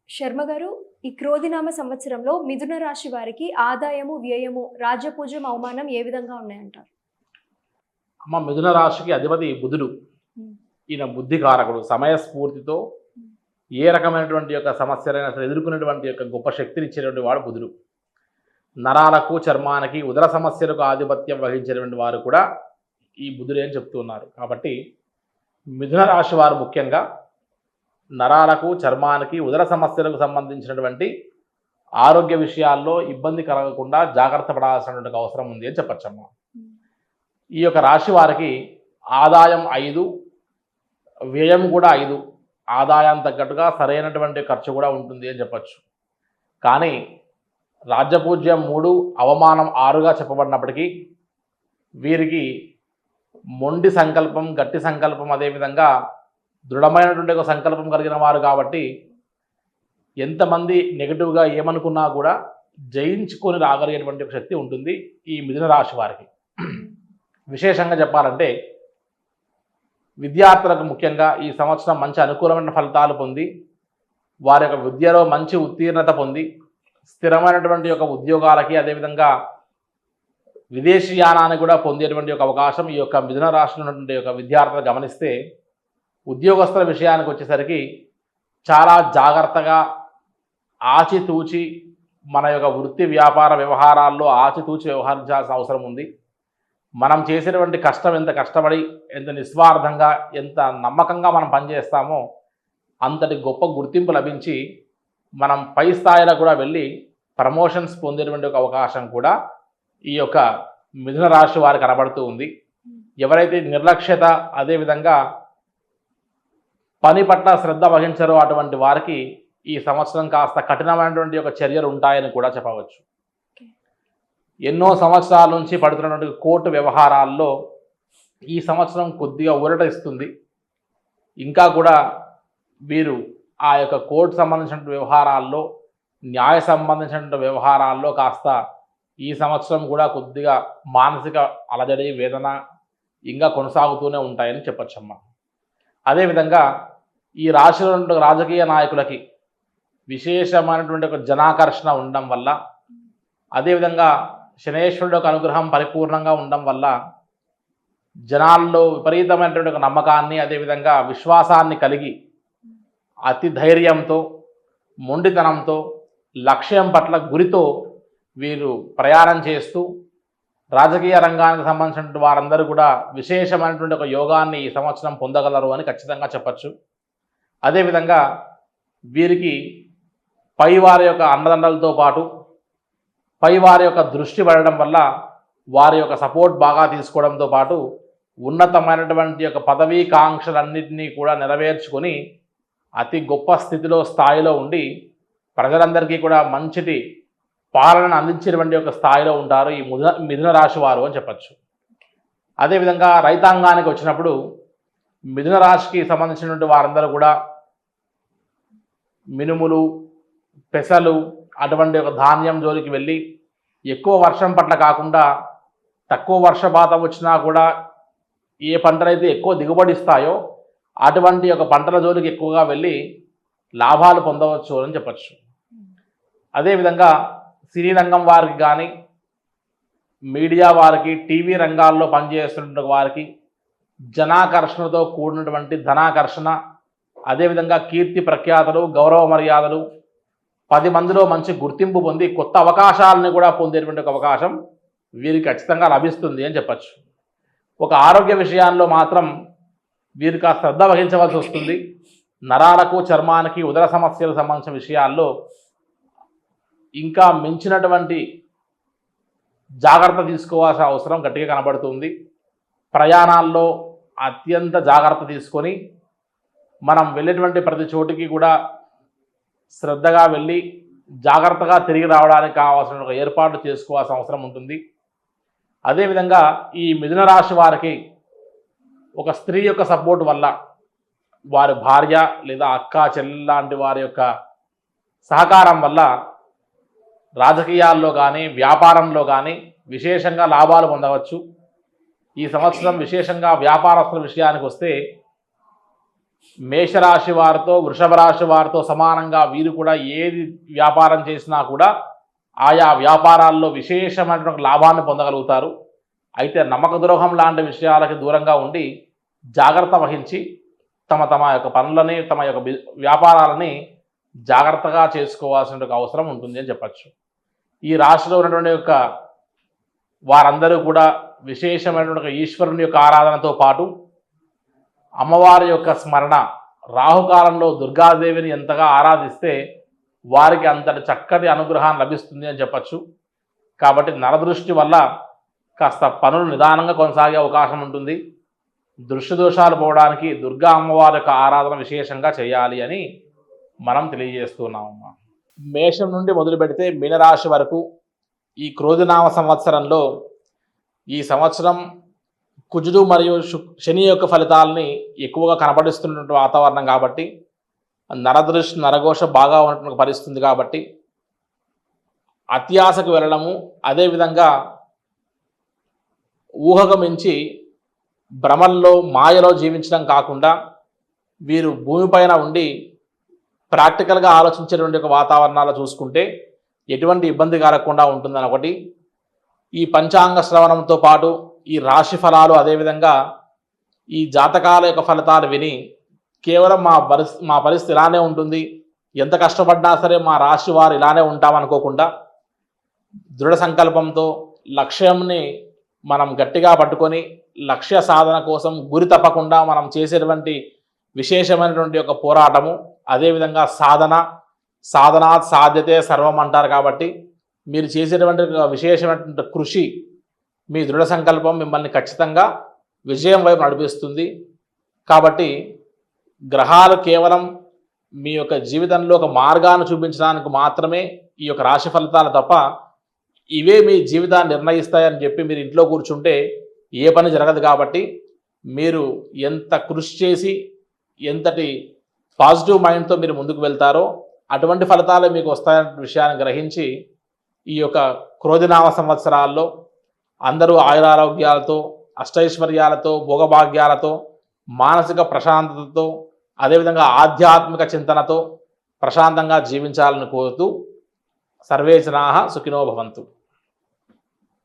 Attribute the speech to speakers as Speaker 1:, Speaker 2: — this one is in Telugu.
Speaker 1: శర్మ గారు, ఈ క్రోధినామ సంవత్సరంలో మిథున రాశి వారికి ఆదాయము, వ్యయము, రాజ్యపూజ్యం, అవమానం ఏ విధంగా ఉన్నాయంటారు?
Speaker 2: అమ్మ మిథున రాశికి అధిపతి బుధుడు.
Speaker 1: హ్మ్.
Speaker 2: ఈయన బుద్ధికారకుడు. సమయస్ఫూర్తితో
Speaker 1: హ్మ్.
Speaker 2: ఏ రకమైనటువంటి యొక్క సమస్యలైనా సరే ఎదుర్కొనేటువంటి యొక్క గొప్ప శక్తిని ఇచ్చేటువంటి వాడు బుధుడు. నరాలకు, చర్మానికి, ఉదర సమస్యలకు ఆధిపత్యం వహించేటువంటి వారు కూడా ఈ బుధుడే అని చెప్తూ ఉన్నారు. కాబట్టి మిథున రాశి వారు ముఖ్యంగా నరాలకు, చర్మానికి, ఉదర సమస్యలకు సంబంధించినటువంటి ఆరోగ్య విషయాల్లో ఇబ్బంది కలగకుండా జాగ్రత్త పడాల్సినటువంటి అవసరం ఉంది అని చెప్పచ్చమ్మా.
Speaker 1: హ్మ్.
Speaker 2: ఈ యొక్క రాశి వారికి ఆదాయం 5, వ్యయం కూడా 5. ఆదాయం తగ్గట్టుగా సరైనటువంటి ఖర్చు కూడా ఉంటుంది అని చెప్పచ్చు. కానీ రాజ్యపూజ్యం 3, అవమానం 6గా చెప్పబడినప్పటికీ వీరికి మొండి సంకల్పం, గట్టి సంకల్పం, అదేవిధంగా దృఢమైనటువంటి ఒక సంకల్పం కలిగిన వారు కాబట్టి ఎంతమంది నెగిటివ్గా ఏమనుకున్నా కూడా జయించుకొని రాగలిగేటువంటి ఒక శక్తి ఉంటుంది ఈ మిథున రాశి వారికి. విశేషంగా చెప్పాలంటే విద్యార్థులకు ముఖ్యంగా ఈ సంవత్సరం మంచి అనుకూలమైన ఫలితాలు పొంది వారి యొక్క విద్యలో మంచి ఉత్తీర్ణత పొంది స్థిరమైనటువంటి యొక్క ఉద్యోగాలకి, అదేవిధంగా విదేశీయానాన్ని కూడా పొందేటువంటి ఒక అవకాశం ఈ యొక్క మిథున రాశిలో ఉన్నటువంటి యొక్క విద్యార్థులు గమనిస్తే, ఉద్యోగస్తుల విషయానికి వచ్చేసరికి చాలా జాగ్రత్తగా ఆచితూచి మన యొక్క వృత్తి వ్యాపార వ్యవహారాల్లో ఆచితూచి వ్యవహరించాల్సిన అవసరం ఉంది. మనం చేసేటువంటి కష్టం ఎంత కష్టపడి, ఎంత నిస్వార్థంగా, ఎంత నమ్మకంగా మనం పనిచేస్తామో అంతటి గొప్ప గుర్తింపు లభించి మనం పై స్థాయిలో కూడా వెళ్ళి ప్రమోషన్స్ పొందేటువంటి ఒక అవకాశం కూడా ఈ యొక్క మిథున రాశి వారికి కనబడుతూ ఉంది. ఎవరైతే నిర్లక్ష్యత, అదేవిధంగా పని పట్ల శ్రద్ధ వహించరో అటువంటి వారికి ఈ సంవత్సరం కాస్త కఠినమైనటువంటి ఒక చర్యలు ఉంటాయని కూడా చెప్పవచ్చు. ఎన్నో సంవత్సరాల నుంచి పడుతున్నటువంటి కోర్టు వ్యవహారాల్లో ఈ సంవత్సరం కొద్దిగా ఊరట ఇస్తుంది. ఇంకా కూడా వీరు ఆ యొక్క కోర్టు సంబంధించిన వ్యవహారాల్లో, న్యాయ సంబంధించిన వ్యవహారాల్లో కాస్త ఈ సంవత్సరం కూడా కొద్దిగా మానసిక అలజడి, వేదన ఇంకా కొనసాగుతూనే ఉంటాయని చెప్పచ్చమ్మా. అదేవిధంగా ఈ రాశిలో ఉన్న రాజకీయ నాయకులకి విశేషమైనటువంటి ఒక జనాకర్షణ ఉండడం వల్ల, అదేవిధంగా శనేశ్వరుడు యొక్క అనుగ్రహం పరిపూర్ణంగా ఉండడం వల్ల జనాల్లో విపరీతమైనటువంటి ఒక నమ్మకాన్ని, అదేవిధంగా విశ్వాసాన్ని కలిగి అతి ధైర్యంతో, మొండితనంతో, లక్ష్యం పట్ల గురితో వీరు ప్రయాణం చేస్తూ రాజకీయ రంగానికి సంబంధించిన వారందరూ కూడా విశేషమైనటువంటి ఒక యోగాన్ని ఈ సంవత్సరం పొందగలరు అని ఖచ్చితంగా చెప్పచ్చు. అదేవిధంగా వీరికి పైవారి యొక్క అండదండలతో పాటు పైవారి యొక్క దృష్టి పడడం వల్ల వారి యొక్క సపోర్ట్ బాగా తీసుకోవడంతో పాటు ఉన్నతమైనటువంటి యొక్క పదవీ కాంక్షలన్నింటినీ కూడా నెరవేర్చుకొని అతి గొప్ప స్థితిలో, స్థాయిలో ఉండి ప్రజలందరికీ కూడా మంచిటి పాలనను అందించేటువంటి ఒక స్థాయిలో ఉంటారు ఈ మిథున రాశి వారు అని చెప్పచ్చు. అదేవిధంగా రైతాంగానికి వచ్చినప్పుడు మిథున రాశికి సంబంధించినటువంటి వారందరూ కూడా మినుములు, పెసలు అటువంటి ఒక ధాన్యం జోలికి వెళ్ళి ఎక్కువ వర్షం పట్ల కాకుండా తక్కువ వర్షపాతం వచ్చినా కూడా ఏ పంటలైతే ఎక్కువ దిగుబడి ఇస్తాయో అటువంటి ఒక పంటల జోలికి ఎక్కువగా వెళ్ళి లాభాలు పొందవచ్చు అని చెప్పచ్చు. అదేవిధంగా సినీ రంగం వారికి కానీ, మీడియా వారికి, టీవీ రంగాల్లో పనిచేస్తున్న వారికి జనాకర్షణతో కూడినటువంటి ధనాకర్షణ, అదేవిధంగా కీర్తి ప్రఖ్యాతలు, గౌరవ మర్యాదలు, 10 మందిలో మంచి గుర్తింపు పొంది కొత్త అవకాశాలను కూడా పొందేటువంటి ఒక అవకాశం వీరికి ఖచ్చితంగా లభిస్తుంది అని చెప్పచ్చు. ఒక ఆరోగ్య విషయాల్లో మాత్రం వీరికి ఆ శ్రద్ధ వహించవలసి వస్తుంది. నరాలకు, చర్మానికి, ఉదర సమస్యలకు సంబంధించిన విషయాల్లో ఇంకా మించినటువంటి జాగ్రత్త తీసుకోవాల్సిన అవసరం గట్టిగా కనబడుతుంది. ప్రయాణాల్లో అత్యంత జాగ్రత్త తీసుకొని మనం వెళ్ళేటువంటి ప్రతి చోటికి కూడా శ్రద్ధగా వెళ్ళి జాగ్రత్తగా తిరిగి రావడానికి కావాల్సిన ఒక ఏర్పాటు చేసుకోవాల్సిన అవసరం ఉంటుంది. అదేవిధంగా ఈ మిథున రాశి వారికి ఒక స్త్రీ యొక్క సపోర్ట్ వల్ల, వారి భార్య లేదా అక్క, చెల్లెలు లాంటి వారి యొక్క సహకారం వల్ల రాజకీయాల్లో కానీ, వ్యాపారంలో కానీ విశేషంగా లాభాలు పొందవచ్చు. ఈ సంవత్సరం విశేషంగా వ్యాపారస్తుల విషయానికి వస్తే మేషరాశి వారితో వృషభ రాశి వారితో సమానంగా వీరు కూడా ఏది వ్యాపారం చేసినా కూడా ఆయా వ్యాపారాల్లో విశేషమైన లాభాన్ని పొందగలుగుతారు. అయితే నమ్మక ద్రోహం లాంటి విషయాలకి దూరంగా ఉండి జాగ్రత్త వహించి తమ యొక్క పనులని తమ యొక్క వ్యాపారాలని జాగ్రత్తగా చేసుకోవాల్సిన అవసరం ఉంటుంది అని చెప్పచ్చు. ఈ రాశిలో ఉన్నటువంటి యొక్క వారందరూ కూడా విశేషమైనటువంటి ఈశ్వరుని యొక్క ఆరాధనతో పాటు అమ్మవారి యొక్క స్మరణ, రాహుకాలంలో దుర్గాదేవిని ఎంతగా ఆరాధిస్తే వారికి అంతటి చక్కటి అనుగ్రహాన్ని లభిస్తుంది అని చెప్పచ్చు. కాబట్టి నరదృష్టి వల్ల కాస్త పనులు నిదానంగా కొనసాగే అవకాశం ఉంటుంది. దృష్టి దోషాలు పోవడానికి దుర్గా అమ్మవారి యొక్క ఆరాధన విశేషంగా చేయాలి అని మనం తెలియజేస్తున్నామమ్మా. మేషం నుండి మొదలు పెడితే మీనరాశి వరకు ఈ క్రోధినామ సంవత్సరంలో ఈ సంవత్సరం కుజుడు మరియు శని యొక్క ఫలితాలని ఎక్కువగా కనబడిస్తున్నటువంటి వాతావరణం కాబట్టి నరదృష్టి నరఘోష బాగా ఉన్నటువంటి పరిస్థితుంది కాబట్టి అత్యాశకు వెళ్ళడము, అదేవిధంగా ఊహకు మించి భ్రమల్లో మాయలో జీవించడం కాకుండా వీరు భూమిపైన ఉండి ప్రాక్టికల్గా ఆలోచించేటువంటి ఒక వాతావరణాలు చూసుకుంటే ఎటువంటి ఇబ్బంది కలగకుండా ఉంటుందని ఒకటి. ఈ పంచాంగ శ్రవణంతో పాటు ఈ రాశి ఫలాలు, అదేవిధంగా ఈ జాతకాల యొక్క ఫలితాలు విని కేవలం మా పరిస్థితి ఇలానే ఉంటుంది, ఎంత కష్టపడినా సరే మా రాశి వారు ఇలానే ఉంటామనుకోకుండా దృఢ సంకల్పంతో లక్ష్యంని మనం గట్టిగా పట్టుకొని లక్ష్య సాధన కోసం గురి తప్పకుండా మనం చేసేటువంటి విశేషమైనటువంటి ఒక పోరాటము, అదేవిధంగా సాధన సాధ్యతే సర్వం అంటారు కాబట్టి మీరు చేసేటువంటి విశేషమైనటువంటి కృషి, మీ దృఢ సంకల్పం మిమ్మల్ని ఖచ్చితంగా విజయం వైపు నడిపిస్తుంది. కాబట్టి గ్రహాలు కేవలం మీ యొక్క జీవితంలో ఒక మార్గాన్ని చూపించడానికి మాత్రమే ఈ యొక్క రాశి ఫలితాలు తప్ప ఇవే మీ జీవితాన్ని నిర్ణయిస్తాయని చెప్పి మీరు ఇంట్లో కూర్చుంటే ఏ పని జరగదు. కాబట్టి మీరు ఎంత కృషి చేసి ఎంతటి పాజిటివ్ మైండ్తో మీరు ముందుకు వెళ్తారో అటువంటి ఫలితాలే మీకు వస్తాయనే విషయాన్ని గ్రహించి ఈ యొక్క క్రోధినామ సంవత్సరాల్లో అందరూ ఆయురారోగ్యాలతో, అష్టైశ్వర్యాలతో, భోగభాగ్యాలతో, మానసిక ప్రశాంతతతో, అదేవిధంగా ఆధ్యాత్మిక చింతనతో ప్రశాంతంగా జీవించాలని కోరుతూ సర్వే జనాః సుఖినో భవంతు.